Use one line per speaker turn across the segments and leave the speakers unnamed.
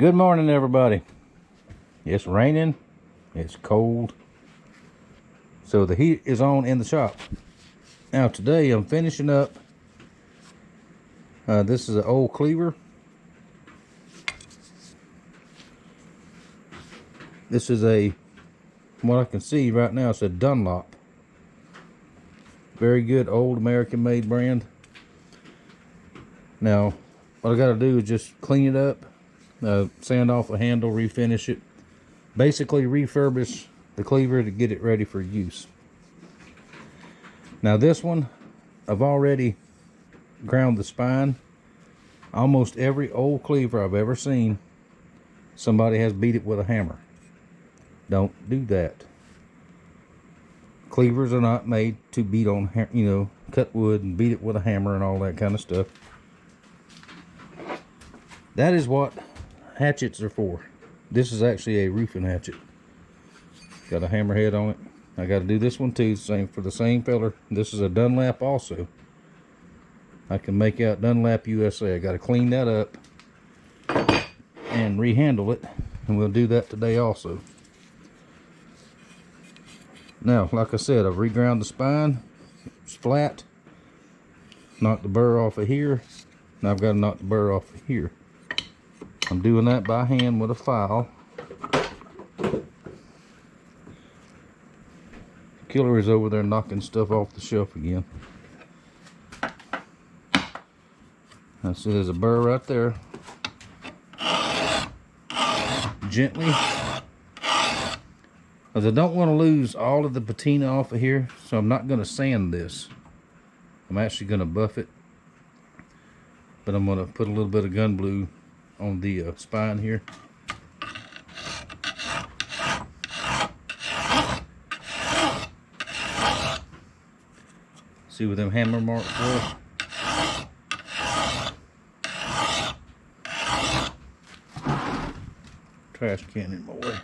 Good morning, everybody. It's raining, it's cold, so the heat is on in the shop. Now today I'm finishing up, this is an old Cleaver. This is from what I can see right now, it's a Dunlop. Very good old American made brand. Now what I got to do is just clean it up, sand off the handle, refinish it, basically refurbish the Cleaver to get it ready for use. Now this one, I've already ground the spine. Almost every old Cleaver I've ever seen, somebody has beat it with a hammer. Don't do that. Cleavers are not made to beat on, cut wood and beat it with a hammer and all that kind of stuff. That is what hatchets are for. This is actually a roofing hatchet. Got a hammer head on it. I got to do this one too, same for the same feller. This is a Dunlop also. I can make out Dunlop USA. I got to clean that up and rehandle it, and we'll do that today also. Now, like I said, I've reground the spine. It's flat. Knocked the burr off of here. Now I've got to knock the burr off of here. I'm doing that by hand with a file. Killer is over there knocking stuff off the shelf again. I see there's a burr right there. Gently. Because I don't want to lose all of the patina off of here, so I'm not going to sand this. I'm actually going to buff it. But I'm going to put a little bit of gun blue on the spine here. See where them hammer marks were? Trash can in my way.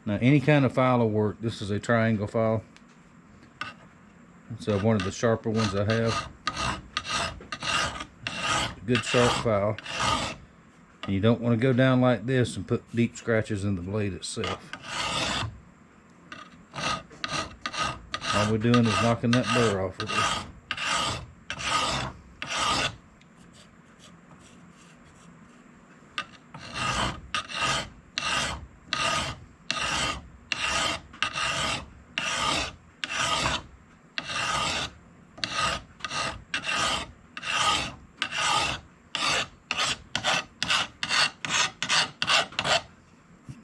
Now, any kind of file will work. This is a triangle file. It's one of the sharper ones I have. A good sharp file. And you don't want to go down like this and put deep scratches in the blade itself. All we're doing is knocking that burr off of it.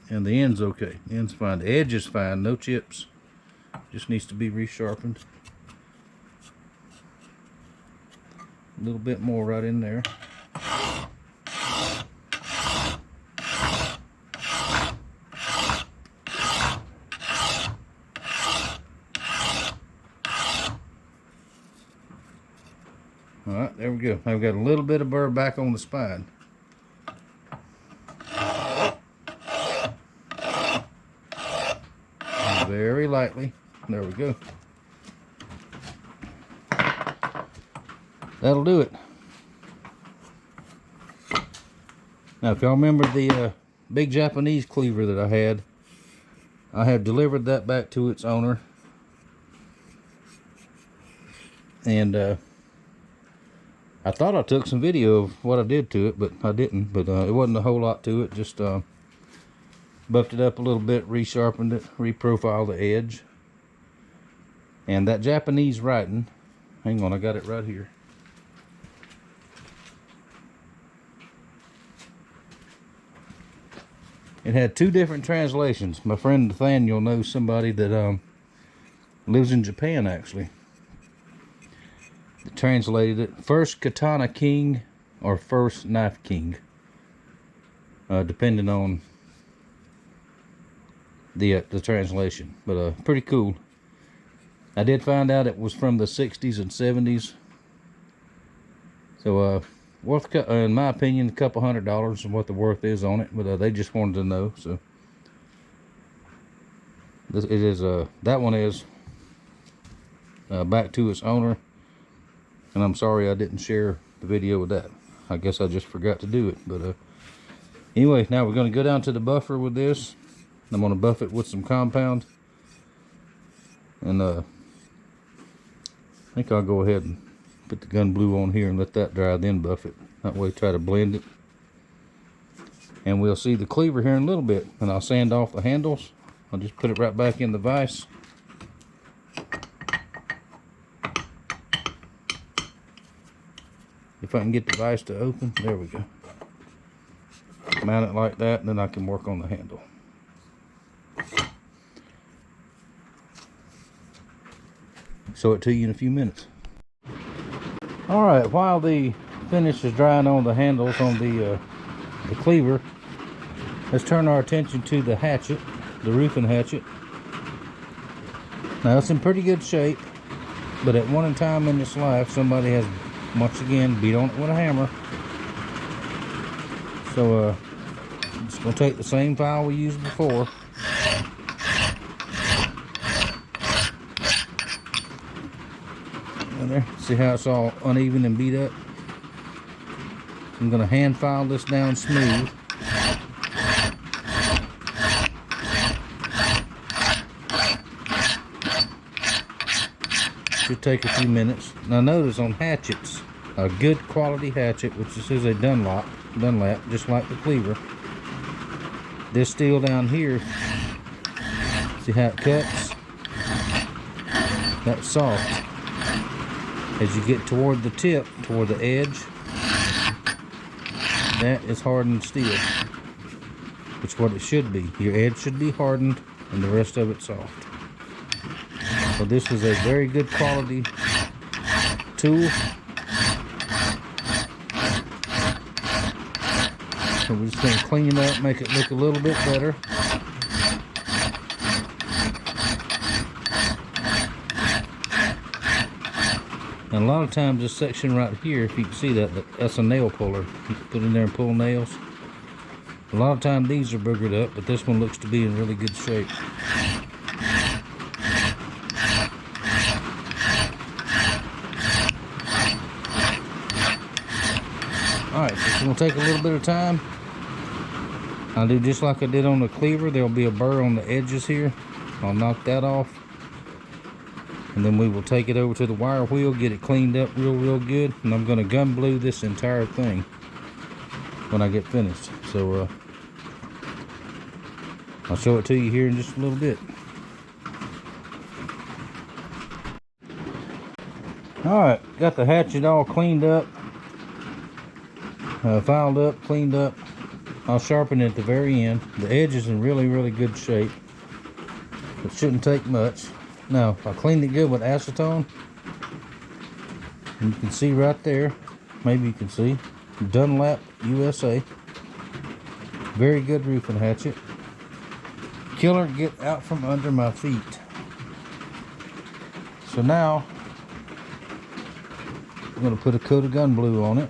And the end's okay. The end's fine. The edge is fine. No chips. Just needs to be resharpened. A little bit more right in there. Alright, there we go. I've got a little bit of burr back on the spine. Very lightly. There we go. That'll do it. Now, if y'all remember the big Japanese Cleaver that I have delivered that back to its owner. And I thought I took some video of what I did to it, but I didn't. But it wasn't a whole lot to it. Just buffed it up a little bit, resharpened it, reprofiled the edge. And that Japanese writing, hang on, I got it right here. It had two different translations. My friend Nathaniel knows somebody that lives in Japan, actually. They translated it, First Katana King or First Knife King, depending on the translation. But pretty cool. I did find out it was from the 60s and 70s. So worth, in my opinion, a couple $100 is what the worth is on it. But they just wanted to know. So It is that one is back to its owner, and I'm sorry I didn't share the video with that. I guess I just forgot to do it. But anyway, now we're going to go down to the buffer with this. I'm going to buff it with some compound, and I think I'll go ahead and put the gun blue on here and let that dry, then buff it. That way try to blend it. And we'll see the cleaver here in a little bit, and I'll sand off the handles. I'll just put it right back in the vise. If I can get the vise to open, there we go. Mount it like that, and then I can work on the handle. Show it to you in a few minutes. Alright, while the finish is drying on the handles on the cleaver, let's turn our attention to the hatchet, the roofing hatchet. Now it's in pretty good shape, but at one time in its life somebody has once again beat on it with a hammer. So I'm just going to take the same file we used before. There, see how it's all uneven and beat up? I'm going to hand file this down smooth. Should take a few minutes. Now notice on hatchets, a good quality hatchet, which this is a Dunlap, just like the Cleaver. This steel down here, see how it cuts? That's soft. As you get toward the tip, toward the edge, that is hardened steel. It's what it should be. Your edge should be hardened and the rest of it soft. So this is a very good quality tool. So we're just going to clean it up, make it look a little bit better. And a lot of times this section right here, if you can see that, that's a nail puller. You can put in there and pull nails. A lot of times these are boogered up, but this one looks to be in really good shape. Alright, so it's going to take a little bit of time. I'll do just like I did on the Cleaver. There'll be a burr on the edges here. I'll knock that off. And then we will take it over to the wire wheel, get it cleaned up real good. And I'm going to gun blue this entire thing when I get finished. So I'll show it to you here in just a little bit. Alright, got the hatchet all cleaned up, filed up, cleaned up. I'll sharpen it at the very end. The edge is in really good shape. It shouldn't take much. Now, I cleaned it good with acetone. And you can see right there, maybe you can see, Dunlap USA. Very good roofing hatchet. Killer, get out from under my feet. So now, I'm going to put a coat of gun blue on it.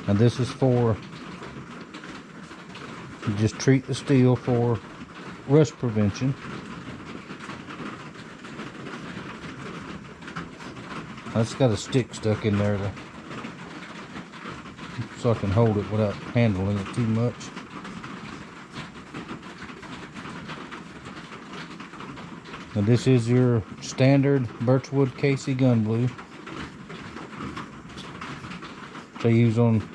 And this is for, you just treat the steel for rust prevention. I just got a stick stuck in there so I can hold it without handling it too much. Now this is your standard Birchwood Casey gun blue. Which I use on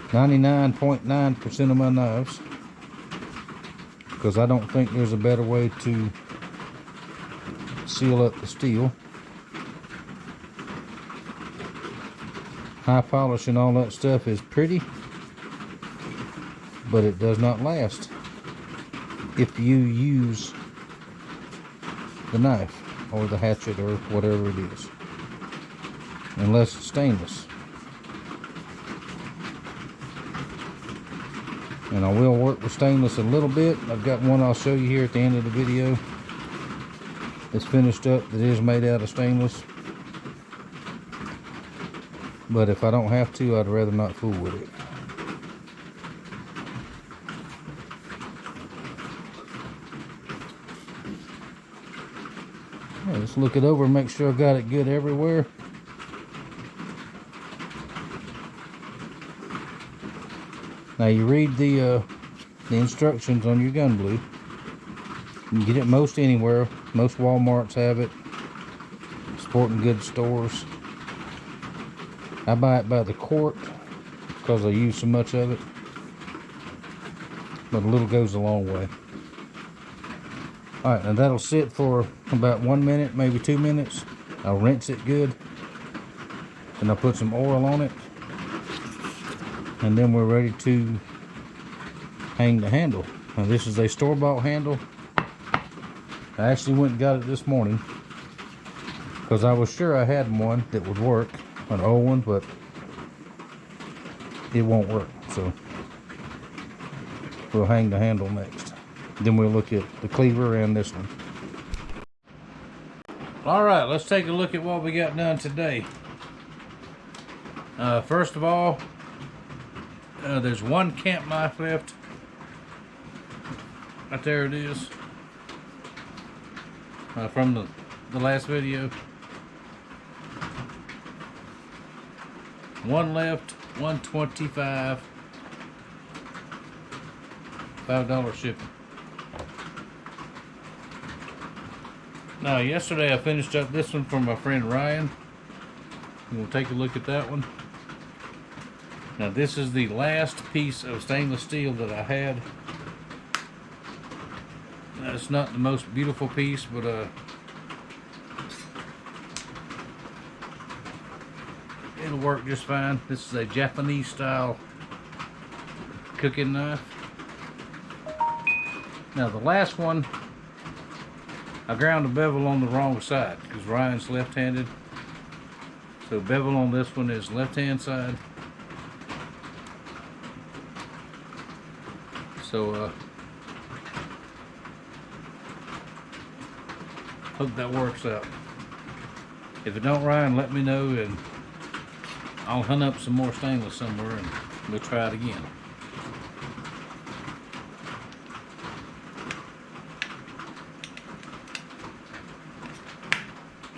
99.9% of my knives, because I don't think there's a better way to seal up the steel. High polish and all that stuff is pretty, but it does not last if you use the knife or the hatchet or whatever it is, unless it's stainless. And I will work with stainless a little bit. I've got one I'll show you here at the end of the video. It's finished up that is made out of stainless. But if I don't have to, I'd rather not fool with it. Yeah, let's look it over and make sure I got it good everywhere. Now you read the instructions on your gun blue. You can get it most anywhere. Most Walmarts have it. Sporting goods stores. I buy it by the quart because I use so much of it. But a little goes a long way. Alright, now that'll sit for about 1 minute, maybe 2 minutes. I'll rinse it good. And I'll put some oil on it. And then we're ready to hang the handle. Now this is a store-bought handle. I actually went and got it this morning because I was sure I had one that would work, an old one, but it won't work. So we'll hang the handle next. Then we'll look at the cleaver and this one. All right, let's take a look at what we got done today. First of all, there's one camp knife left. Right there it is. From the last video. One left, $1.25. $5 shipping. Now yesterday I finished up this one for my friend Ryan. We'll take a look at that one. Now this is the last piece of stainless steel that I had. It's not the most beautiful piece, but it'll work just fine. This is a Japanese style cooking knife. Now the last one, I ground the bevel on the wrong side because Ryan's left-handed. So bevel on this one is left-hand side. So hope that works out. If it don't, Ryan, let me know and I'll hunt up some more stainless somewhere and we'll try it again.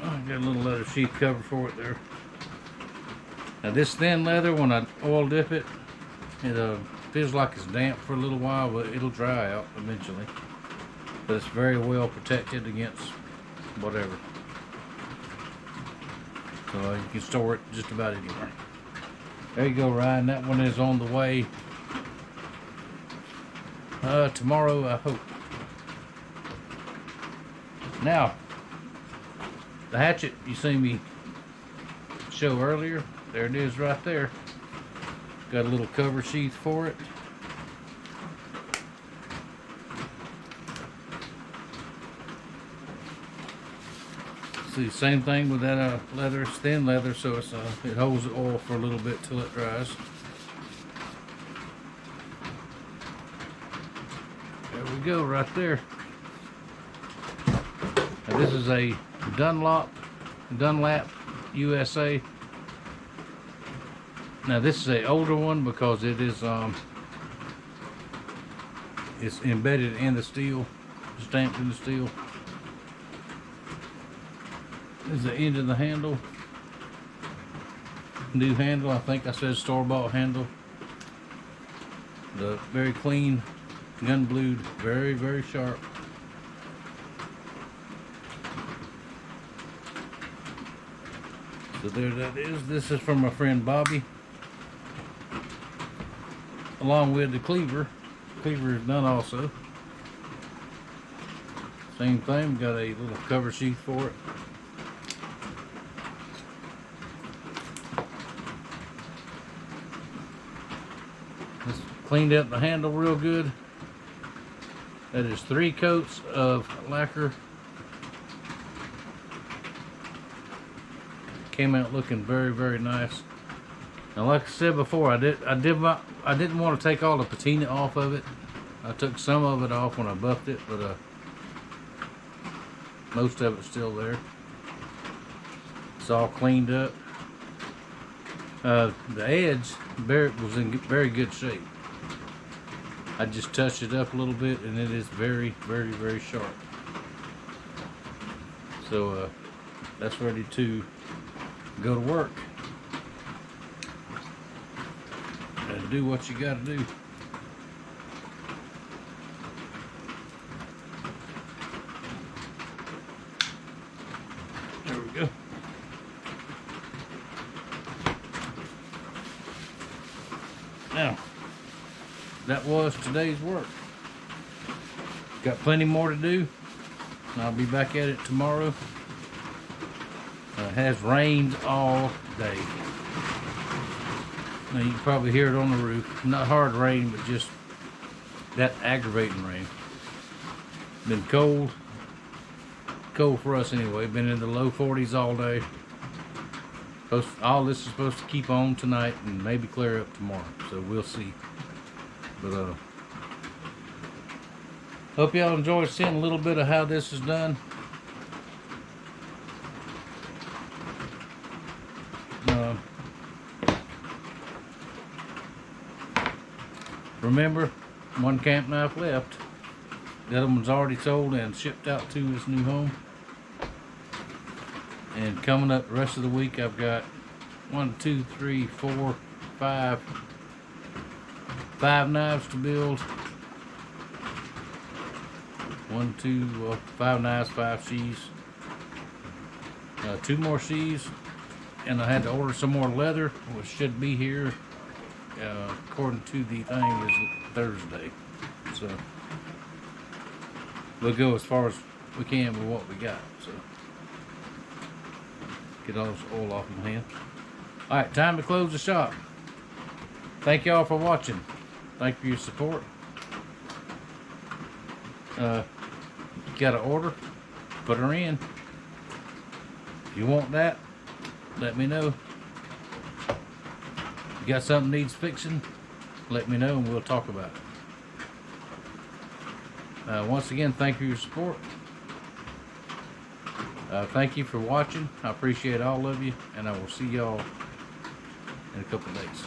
Oh, got a little leather sheath cover for it there. Now this thin leather, when I oil dip it, it feels like it's damp for a little while, but it'll dry out eventually. But it's very well protected against whatever. So you can store it just about anywhere. There you go, Ryan. That one is on the way tomorrow, I hope. Now, the hatchet you seen me show earlier, there it is right there. Got a little cover sheath for it. See, same thing with that leather. It's thin leather, so it's it holds the oil for a little bit till it dries. There we go, right there. Now this is a Dunlap USA. Now this is an older one because it is it's embedded in the steel, stamped in the steel. This is the end of the handle. New handle, I think I said store-bought handle. The very clean, gun blued, very, very sharp. So there that is. This is from my friend Bobby. Along with the cleaver. Cleaver is done also. Same thing, got a little cover sheath for it. Just cleaned up the handle real good. That is 3 coats of lacquer. Came out looking very, very nice. Now, like I said before, I didn't want to take all the patina off of it. I took some of it off when I buffed it, but most of it's still there. It's all cleaned up. The edge was in very good shape. I just touched it up a little bit, and it is very, very, very sharp. So that's ready to go to work and do what you got to do. There we go. Now, that was today's work. Got plenty more to do. I'll be back at it tomorrow. It has rained all day. Now you can probably hear it on the roof. Not hard rain, but just that aggravating rain. Been cold. Cold for us anyway. Been in the low 40s all day. All this is supposed to keep on tonight and maybe clear up tomorrow. So we'll see. But hope y'all enjoy seeing a little bit of how this is done. Remember, one camp knife left. The other one's already sold and shipped out to his new home. And coming up the rest of the week, I've got 1, 2, 3, 4, 5 knives to build. 5 knives, 5 sheaths. 2 more sheaths, and I had to order some more leather, which should be here according to the thing is Thursday. So we'll go as far as we can with what we got. So get all this oil off my hand. All right, time to close the shop. Thank y'all for watching. Thank you for your support. Got an order, put her in. If you want that, let me know. You got something needs fixing, let me know and we'll talk about it. Once again, thank you for your support. Thank you for watching. I appreciate all of you, and I will see y'all in a couple of days.